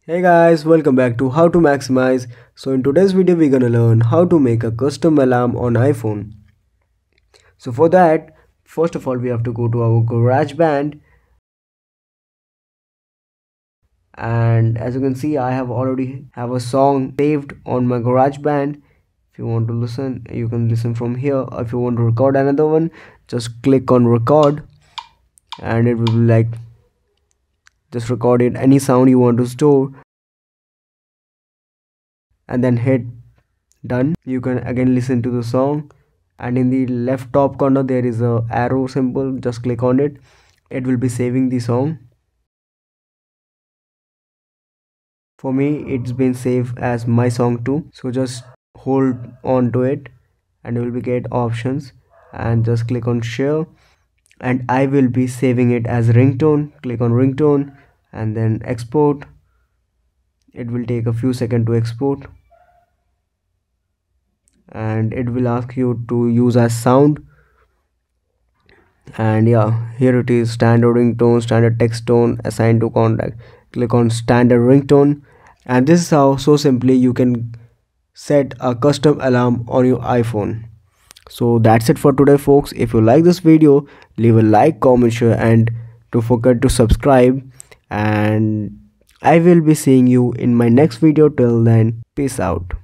Hey guys, welcome back to How to Maximize. So in today's video we're gonna learn how to make a custom alarm on iPhone. So for that, first of all we have to go to our GarageBand, and as you can see I have already have a song saved on my GarageBand. If you want to listen, you can listen from here. If you want to record another one, just click on record and it will be like just record it any sound you want to store and then hit done. You can again listen to the song, and in the left top corner there is a arrow symbol. Just click on it. It will be saving the song. For me it's been saved as my song too, so just hold on to it and you will be get options and just click on share, and I will be saving it as ringtone. Click on ringtone and then export. It will take a few seconds to export, and it will ask you to use as sound. And yeah, here it is: standard ringtone, standard text tone, assigned to contact. Click on standard ringtone, and this is how so simply you can set a custom alarm on your iPhone. So that's it for today folks. If you like this video, leave a like, comment, share, and don't forget to subscribe, and I will be seeing you in my next video. Till then, peace out.